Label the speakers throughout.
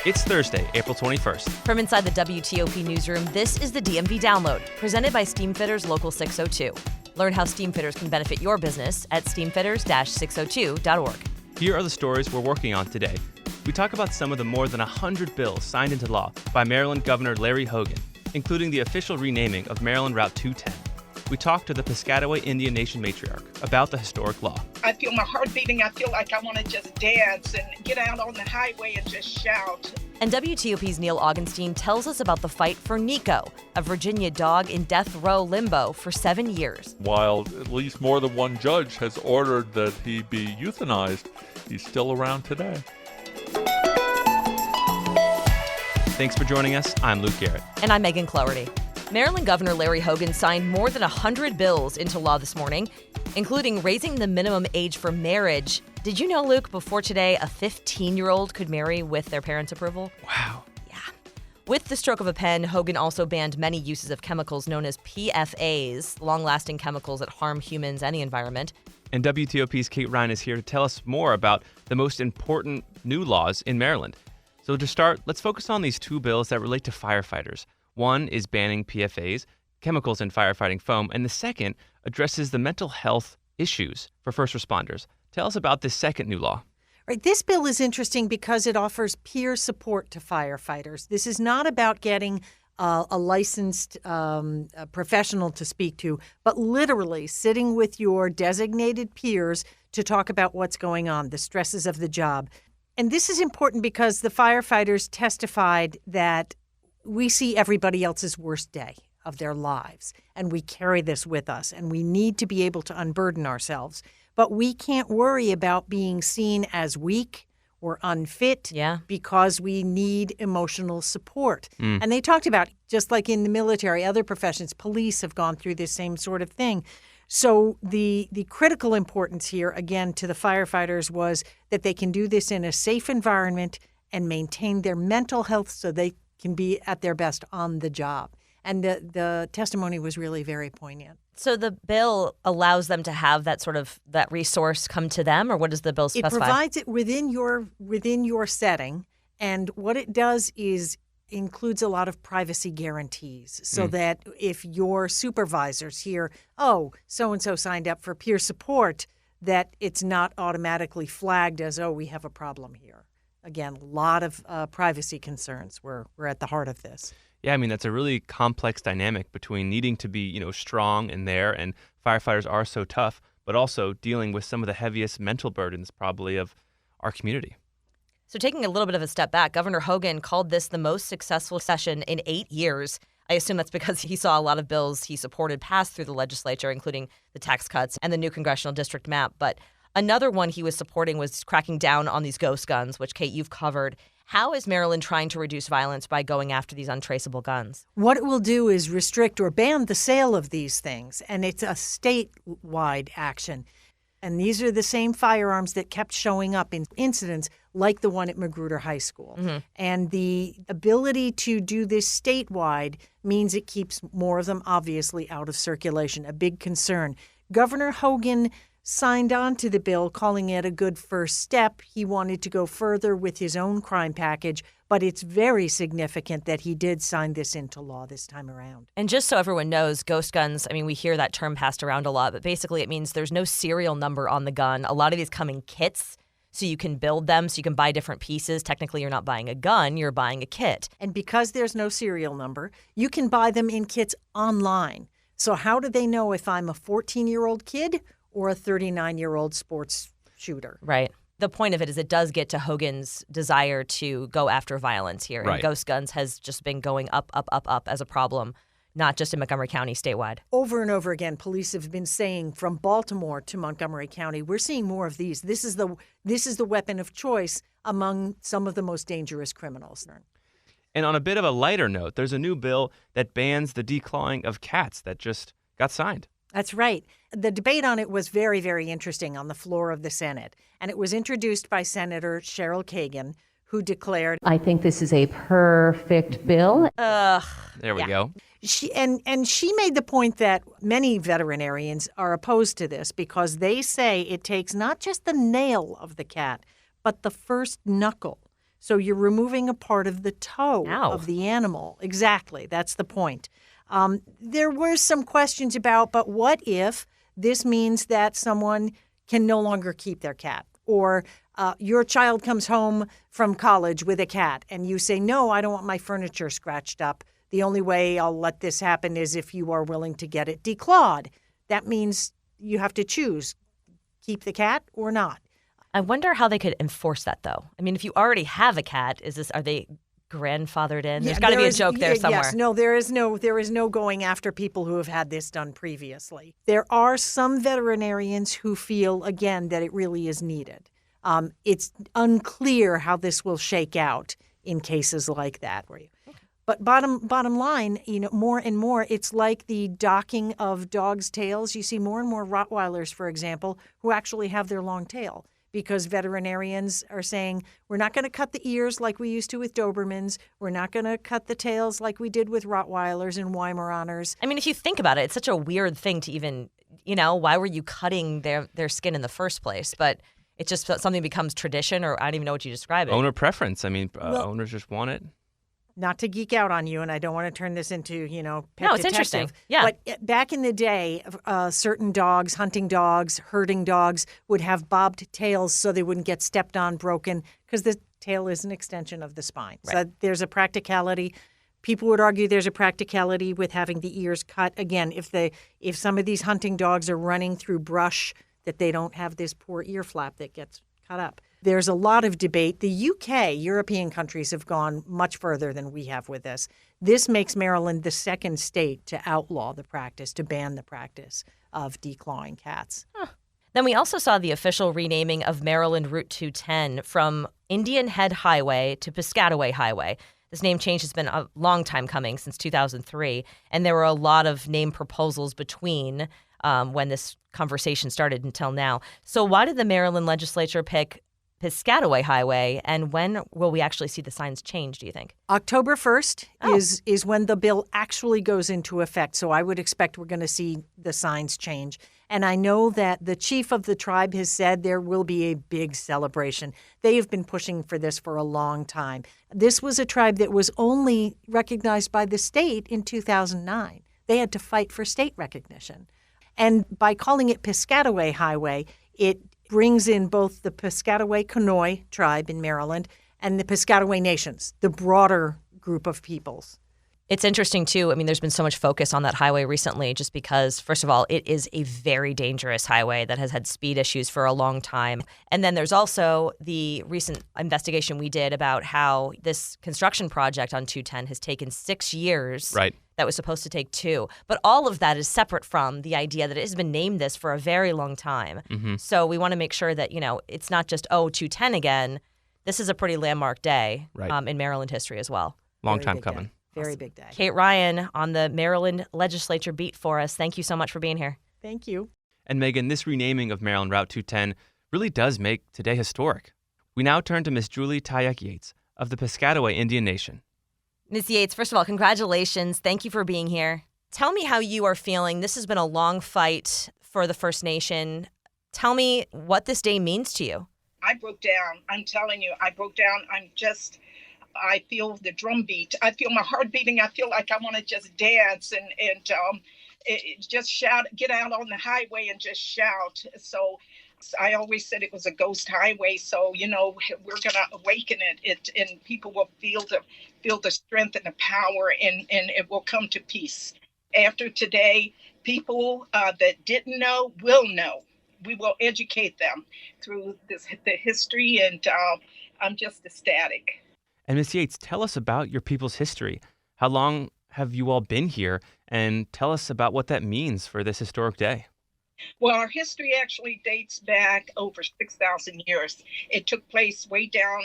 Speaker 1: It's Thursday, April 21st.
Speaker 2: From inside the WTOP newsroom, this is the DMV Download, presented by Steamfitters Local 602. Learn how Steamfitters can benefit your business at steamfitters-602.org.
Speaker 1: Here are the stories we're working on today. We talk about some of the more than 100 bills signed into law by Maryland Governor Larry Hogan, including the official renaming of Maryland Route 210. We talk to the Piscataway Indian Nation matriarch about the historic law.
Speaker 3: I feel my heart beating. I feel like I want to just dance and get out on the highway and just shout.
Speaker 2: And WTOP's Neal Augenstein tells us about the fight for Niko, a Virginia dog in death row limbo for 7 years.
Speaker 4: While at least more than one judge has ordered that he be euthanized, he's still around today.
Speaker 1: Thanks for joining us. I'm Luke Garrett.
Speaker 2: And I'm Megan Cloherty. Maryland Governor Larry Hogan signed more than 100 bills into law this morning, including raising the minimum age for marriage. Did you know, Luke, before today, a 15-year-old could marry with their parents' approval?
Speaker 1: Wow.
Speaker 2: Yeah. With the stroke of a pen, Hogan also banned many uses of chemicals known as PFAs, long-lasting chemicals that harm humans and the environment.
Speaker 1: And WTOP's Kate Ryan is here to tell us more about the most important new laws in Maryland. So to start, let's focus on these two bills that relate to firefighters. One is banning PFAs, chemicals in firefighting foam, and the second addresses the mental health issues for first responders. Tell us about this second new law.
Speaker 5: Right. This bill is interesting because it offers peer support to firefighters. This is not about getting a licensed professional to speak to, but literally sitting with your designated peers to talk about what's going on, the stresses of the job. And this is important because the firefighters testified that we see everybody else's worst day of their lives, and we carry this with us, and we need to be able to unburden ourselves. But we can't worry about being seen as weak or unfit because we need emotional support. And they talked about, just like in the military, other professions, police have gone through this same sort of thing. So the critical importance here, again, to the firefighters was that they can do this in a safe environment and maintain their mental health so they can be at their best on the job. And the testimony was really very poignant.
Speaker 2: So the bill allows them to have that resource come to them, or what does the bill specify?
Speaker 5: It provides it within your setting, and what it does is includes a lot of privacy guarantees so that if your supervisors hear, oh, so-and-so signed up for peer support, that it's not automatically flagged as, oh, we have a problem here. Again, a lot of privacy concerns were at the heart of this.
Speaker 1: Yeah, I mean, that's a really complex dynamic between needing to be, strong in there, and firefighters are so tough, but also dealing with some of the heaviest mental burdens probably of our community.
Speaker 2: So taking a little bit of a step back, Governor Hogan called this the most successful session in 8 years. I assume that's because he saw a lot of bills he supported pass through the legislature, including the tax cuts and the new congressional district map. But another one he was supporting was cracking down on these ghost guns, which, Kate, you've covered. How is Maryland trying to reduce violence by going after these untraceable guns?
Speaker 5: What it will do is restrict or ban the sale of these things, and it's a statewide action. And these are the same firearms that kept showing up in incidents like the one at Magruder High School. And the ability to do this statewide means it keeps more of them obviously out of circulation, a big concern. Governor Hogan signed on to the bill, calling it a good first step. He wanted to go further with his own crime package, but it's very significant that he did sign this into law this time around.
Speaker 2: And just so everyone knows, ghost guns, I mean, we hear that term passed around a lot, but basically it means there's no serial number on the gun. A lot of these come in kits, so you can build them, so you can buy different pieces. Technically, you're not buying a gun, you're buying a kit.
Speaker 5: And because there's no serial number, you can buy them in kits online. So how do they know if I'm a 14-year-old kid or a 39-year-old sports shooter?
Speaker 2: Right. The point of it is it does get to Hogan's desire to go after violence here.
Speaker 1: Right.
Speaker 2: And ghost guns has just been going up as a problem, not just in Montgomery County, statewide.
Speaker 5: Over and over again, police have been saying from Baltimore to Montgomery County, we're seeing more of these. This is the weapon of choice among some of the most dangerous criminals.
Speaker 1: And on a bit of a lighter note, there's a new bill that bans the declawing of cats that just got signed.
Speaker 5: That's right. The debate on it was very, very interesting on the floor of the Senate. And it was introduced by Senator Cheryl Kagan, who declared,
Speaker 6: I think this is a perfect bill.
Speaker 1: There we go.
Speaker 5: She made the point that many veterinarians are opposed to this because they say it takes not just the nail of the cat, but the first knuckle. So you're removing a part of the toe
Speaker 2: Ow.
Speaker 5: of the animal. Exactly. That's the point. There were some questions about, but what if this means that someone can no longer keep their cat? Or your child comes home from college with a cat and you say, no, I don't want my furniture scratched up. The only way I'll let this happen is if you are willing to get it declawed. That means you have to choose, keep the cat or not.
Speaker 2: I wonder how they could enforce that, though. I mean, if you already have a cat, are they grandfathered in? There's got to be a joke there somewhere.
Speaker 5: Yes, no, there is no going after people who have had this done previously. There are some veterinarians who feel, again, that it really is needed. It's unclear how this will shake out in cases like that. But bottom line, more and more, it's like the docking of dogs' tails. You see more and more Rottweilers, for example, who actually have their long tail, because veterinarians are saying, we're not going to cut the ears like we used to with Dobermans. We're not going to cut the tails like we did with Rottweilers and Weimaraners.
Speaker 2: I mean, if you think about it, it's such a weird thing to even, why were you cutting their skin in the first place? But it's just something becomes tradition, or I don't even know what you describe it.
Speaker 1: Owner preference. I mean, owners just want it.
Speaker 5: Not to geek out on you, and I don't want to turn this into, pet
Speaker 2: No, it's
Speaker 5: detective.
Speaker 2: interesting. Yeah.
Speaker 5: But back in the day, certain dogs, hunting dogs, herding dogs, would have bobbed tails so they wouldn't get stepped on, broken, because the tail is an extension of the spine.
Speaker 2: Right.
Speaker 5: So there's a practicality. People would argue there's a practicality with having the ears cut. Again, if some of these hunting dogs are running through brush, that they don't have this poor ear flap that gets cut up. There's a lot of debate. The UK, European countries, have gone much further than we have with this. This makes Maryland the second state to outlaw the practice, to ban the practice of declawing cats.
Speaker 2: Then we also saw the official renaming of Maryland Route 210 from Indian Head Highway to Piscataway Highway. This name change has been a long time coming, since 2003, and there were a lot of name proposals between when this conversation started until now. So why did the Maryland legislature pick Piscataway Highway, and when will we actually see the signs change, do you think?
Speaker 5: October 1st is when the bill actually goes into effect, so I would expect we're going to see the signs change. And I know that the chief of the tribe has said there will be a big celebration. They have been pushing for this for a long time. This was a tribe that was only recognized by the state in 2009. They had to fight for state recognition. And by calling it Piscataway Highway, it brings in both the Piscataway Conoy tribe in Maryland and the Piscataway Nations, the broader group of peoples.
Speaker 2: It's interesting, too. I mean, there's been so much focus on that highway recently just because, first of all, it is a very dangerous highway that has had speed issues for a long time. And then there's also the recent investigation we did about how this construction project on 210 has taken 6 years.
Speaker 1: Right.
Speaker 2: That was supposed to take 2. But all of that is separate from the idea that it has been named this for a very long time.
Speaker 1: Mm-hmm.
Speaker 2: So we want to make sure that, it's not just, 210 again. This is a pretty landmark day in Maryland history as well.
Speaker 1: Long
Speaker 5: Very
Speaker 1: time
Speaker 5: big
Speaker 1: coming.
Speaker 5: day. Very big day.
Speaker 2: Kate Ryan on the Maryland legislature beat for us. Thank you so much for being here.
Speaker 5: Thank you.
Speaker 1: And Megan, this renaming of Maryland Route 210 really does make today historic. We now turn to Miss Julie Tayak Yates of the Piscataway Indian Nation.
Speaker 2: Ms. Yates, first of all, congratulations. Thank you for being here. Tell me how you are feeling. This has been a long fight for the First Nation. Tell me what this day means to you.
Speaker 3: I broke down. I'm telling you, I broke down. I feel the drum beat. I feel my heart beating. I feel like I want to just dance and just shout, get out on the highway and just shout. So I always said it was a ghost highway. So, we're going to awaken it and people will feel the strength and the power and it will come to peace. After today, people that didn't know will know. We will educate them through the history, and I'm just ecstatic.
Speaker 1: And Miss Yates, tell us about your people's history. How long have you all been here? And tell us about what that means for this historic day.
Speaker 3: Well, our history actually dates back over 6,000 years. It took place way down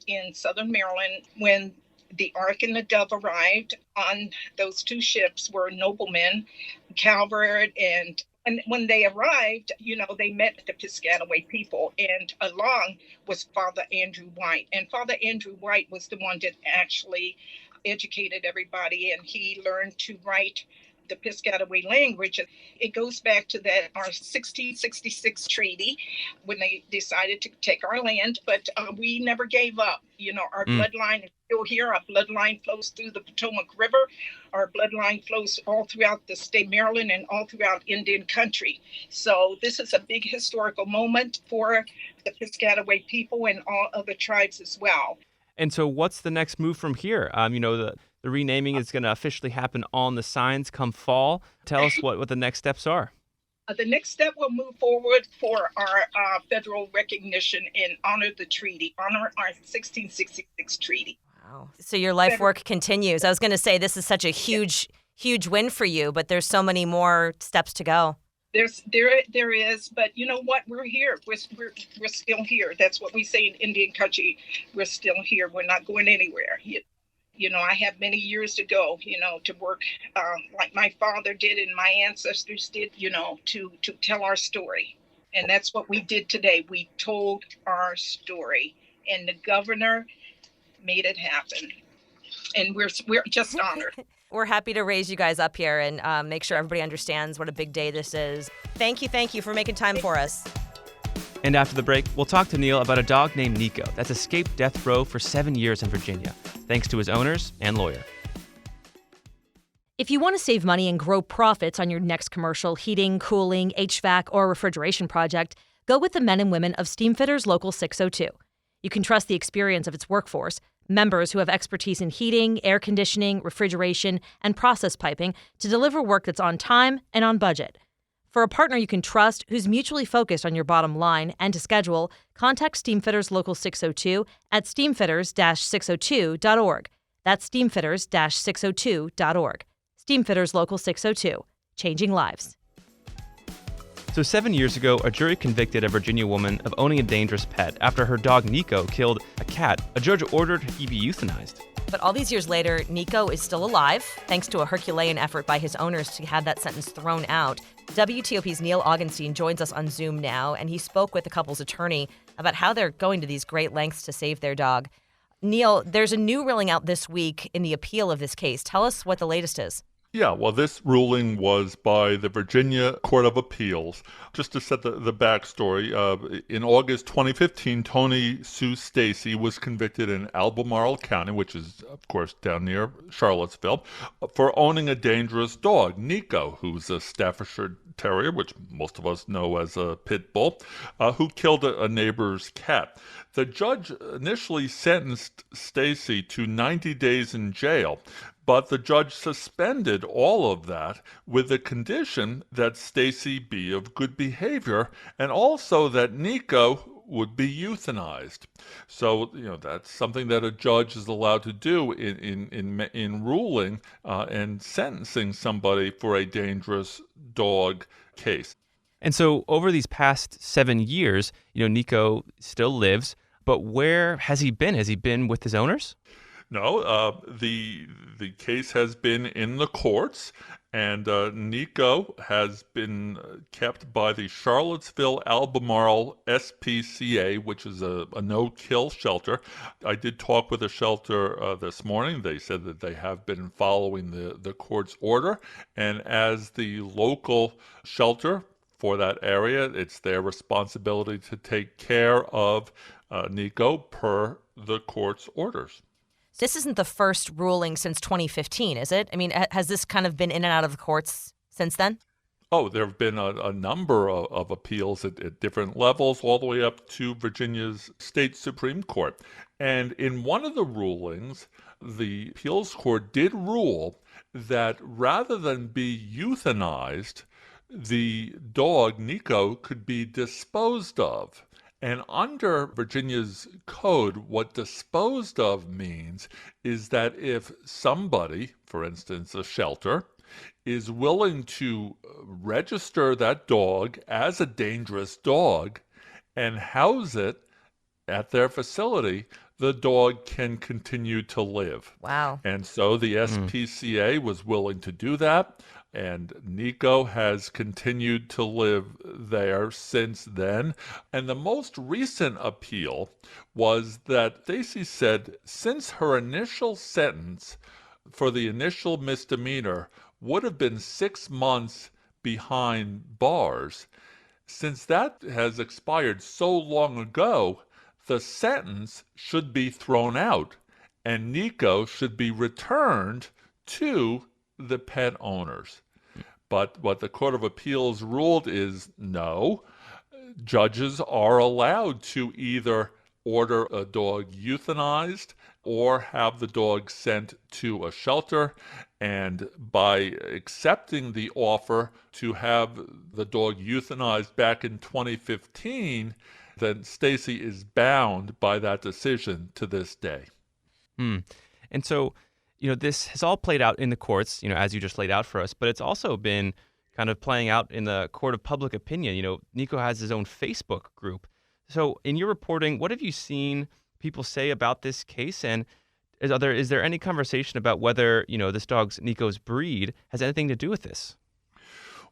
Speaker 3: in southern Maryland when the Ark and the Dove arrived. On those 2 ships were noblemen, Calvert, and when they arrived, they met the Piscataway people, and along was Father Andrew White. And Father Andrew White was the one that actually educated everybody, and he learned to write the Piscataway language. It goes back to that our 1666 treaty when they decided to take our land, but we never gave up. Our bloodline is still here. Our bloodline flows through the Potomac River. Our bloodline flows all throughout the state of Maryland and all throughout Indian country. So this is a big historical moment for the Piscataway people and all other tribes as well.
Speaker 1: And so what's the next move from here? The renaming is going to officially happen on the signs come fall. Tell us what the next steps are.
Speaker 3: The next step will move forward for our federal recognition and honor the treaty, honor our 1666 treaty.
Speaker 2: Wow. So your life work continues. I was going to say this is such a huge win for you, but there's so many more steps to go.
Speaker 3: There is, but you know what? We're here. We're still here. That's what we say in Indian country. We're still here. We're not going anywhere. I have many years to go, to work like my father did and my ancestors did, to tell our story. And that's what we did today. We told our story, and the governor made it happen. And we're just honored.
Speaker 2: We're happy to raise you guys up here and make sure everybody understands what a big day this is. Thank you for making time for us.
Speaker 1: And after the break, we'll talk to Neal about a dog named Niko that's escaped death row for 7 years in Virginia, thanks to his owners and lawyer.
Speaker 7: If you want to save money and grow profits on your next commercial heating, cooling, HVAC, or refrigeration project, go with the men and women of Steamfitters Local 602. You can trust the experience of its workforce, members who have expertise in heating, air conditioning, refrigeration, and process piping to deliver work that's on time and on budget. For a partner you can trust who's mutually focused on your bottom line and to schedule, contact Steamfitters Local 602 at steamfitters-602.org. That's steamfitters-602.org. Steamfitters Local 602, changing lives.
Speaker 1: So 7 years ago, a jury convicted a Virginia woman of owning a dangerous pet after her dog Niko killed a cat. A judge ordered he be euthanized.
Speaker 2: But all these years later, Niko is still alive, thanks to a Herculean effort by his owners to have that sentence thrown out. WTOP's Neal Augenstein joins us on Zoom now, and he spoke with the couple's attorney about how they're going to these great lengths to save their dog. Neal, there's a new ruling out this week in the appeal of this case. Tell us what the latest is.
Speaker 4: Yeah, well, this ruling was by the Virginia Court of Appeals. Just to set the backstory, in August 2015, Tony Sue Stacy was convicted in Albemarle County, which is, of course, down near Charlottesville, for owning a dangerous dog, Niko, who's a Staffordshire Terrier, which most of us know as a pit bull, who killed a neighbor's cat. The judge initially sentenced Stacy to 90 days in jail, but the judge suspended all of that with the condition that Stacy be of good behavior and also that Niko would be euthanized. So, that's something that a judge is allowed to do in ruling and sentencing somebody for a dangerous dog case.
Speaker 1: And so over these past 7 years, Niko still lives, but where has he been? Has he been with his owners?
Speaker 4: No, the case has been in the courts, and Niko has been kept by the Charlottesville Albemarle SPCA, which is a no-kill shelter. I did talk with the shelter this morning. They said that they have been following the court's order, and as the local shelter for that area, it's their responsibility to take care of Niko per the court's orders.
Speaker 2: This isn't the first ruling since 2015, is it? I mean, has this kind of been in and out of the courts since then?
Speaker 4: Oh, there have been a number of appeals at different levels, all the way up to Virginia's state Supreme Court. And in one of the rulings, the appeals court did rule that rather than be euthanized, the dog, Niko, could be disposed of. And under Virginia's code, what disposed of means is that if somebody, for instance, a shelter, is willing to register that dog as a dangerous dog and house it at their facility, the dog can continue to live.
Speaker 2: Wow.
Speaker 4: And so the SPCA was willing to do that. And Niko has continued to live there since then. And the most recent appeal was that Stacy said since her initial sentence for the initial misdemeanor would have been 6 months behind bars. Since that has expired so long ago, the sentence should be thrown out, and Niko should be returned to the pet owners. But what the Court of Appeals ruled is no, judges are allowed to either order a dog euthanized or have the dog sent to a shelter. And by accepting the offer to have the dog euthanized back in 2015, then Stacy is bound by that decision to this day.
Speaker 1: And so, this has all played out in the courts, as you just laid out for us, but it's also been kind of playing out in the court of public opinion. Niko has his own Facebook group. So in your reporting, what have you seen people say about this case? And is there any conversation about whether, this dog's Niko's breed has anything to do with this?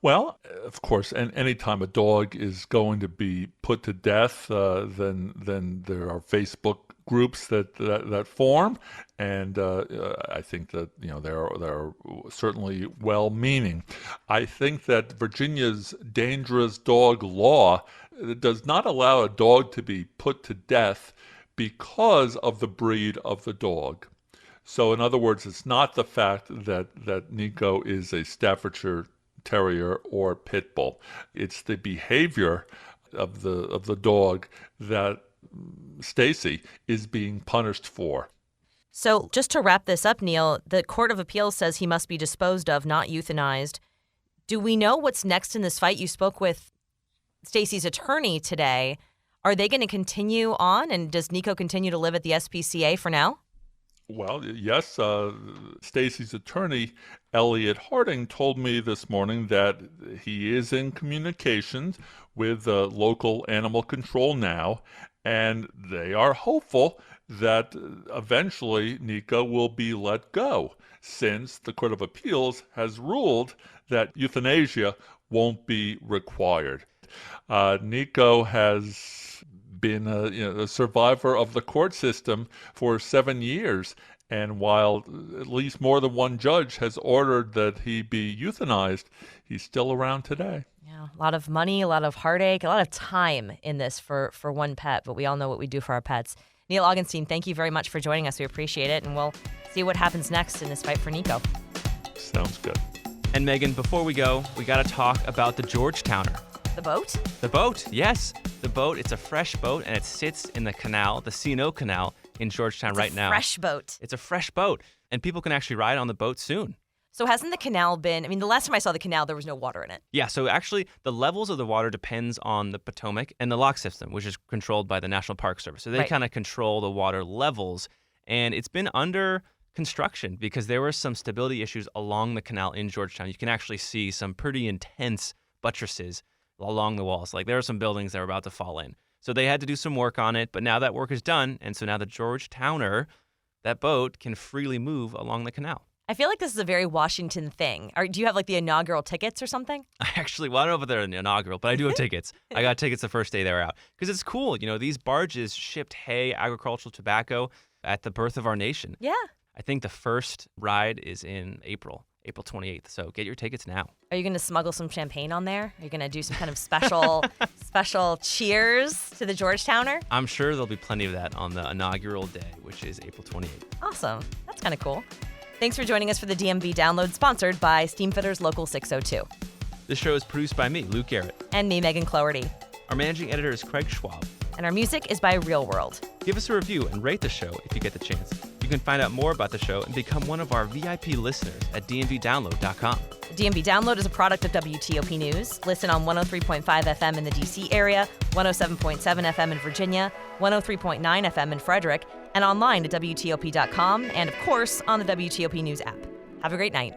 Speaker 4: Well, of course, and anytime a dog is going to be put to death, then there are Facebook groups that form, and I think that they're certainly well-meaning. I think that Virginia's dangerous dog law does not allow a dog to be put to death because of the breed of the dog. So, in other words, it's not the fact that Niko is a Staffordshire Terrier or Pit Bull. It's the behavior of the dog that Stacy is being punished for.
Speaker 2: So just to wrap this up, Neal, the Court of Appeals says he must be disposed of, not euthanized. Do we know what's next in this fight? You spoke with Stacy's attorney today. Are they going to continue on, and does Niko continue to live at the SPCA for now?
Speaker 4: Well, yes. Stacy's attorney, Elliot Harding, told me this morning that he is in communication with local animal control now, and they are hopeful that eventually Niko will be let go, since the Court of Appeals has ruled that euthanasia won't be required. Niko has been a survivor of the court system for 7 years, and while at least more than one judge has ordered that he be euthanized, he's still around today.
Speaker 2: Yeah, a lot of money, a lot of heartache, a lot of time in this for one pet, but we all know what we do for our pets. Neal Augenstein, thank you very much for joining us. We appreciate it, and we'll see what happens next in this fight for Niko.
Speaker 4: Sounds good.
Speaker 1: And Megan, before we go, we got to talk about the Georgetowner.
Speaker 2: The boat?
Speaker 1: The boat, yes. The boat, it's a fresh boat, and it sits in the canal, the C&O Canal in Georgetown right now.
Speaker 2: Fresh boat.
Speaker 1: It's a fresh boat, and people can actually ride on the boat soon.
Speaker 2: So hasn't the canal been, the last time I saw the canal, there was no water in it.
Speaker 1: Yeah, so actually the levels of the water depends on the Potomac and the lock system, which is controlled by the National Park Service. So they kind of control the water levels, and it's been under construction because there were some stability issues along the canal in Georgetown. You can actually see some pretty intense buttresses along the walls. Like there are some buildings that are about to fall in. So they had to do some work on it, but now that work is done, and so now the Georgetowner, that boat, can freely move along the canal.
Speaker 2: I feel like this is a very Washington thing. Do you have the inaugural tickets or something?
Speaker 1: I don't know if they're inaugural, but I do have tickets. I got tickets the first day they were out because it's cool. These barges shipped hay, agricultural tobacco at the birth of our nation.
Speaker 2: Yeah.
Speaker 1: I think the first ride is in April 28th. So get your tickets now.
Speaker 2: Are you going to smuggle some champagne on there? Are you going to do some kind of special cheers to the Georgetowner?
Speaker 1: I'm sure there'll be plenty of that on the inaugural day, which is April 28th.
Speaker 2: Awesome. That's kind of cool. Thanks for joining us for the DMV Download, sponsored by Steamfitters Local 602.
Speaker 1: This show is produced by me, Luke Garrett.
Speaker 2: And me, Megan Cloherty.
Speaker 1: Our managing editor is Craig Schwab.
Speaker 2: And our music is by Real World.
Speaker 1: Give us a review and rate the show if you get the chance. You can find out more about the show and become one of our VIP listeners at dmvdownload.com.
Speaker 2: The DMV Download is a product of WTOP News. Listen on 103.5 FM in the D.C. area, 107.7 FM in Virginia, 103.9 FM in Frederick, and online at WTOP.com, and of course on the WTOP News app. Have a great night.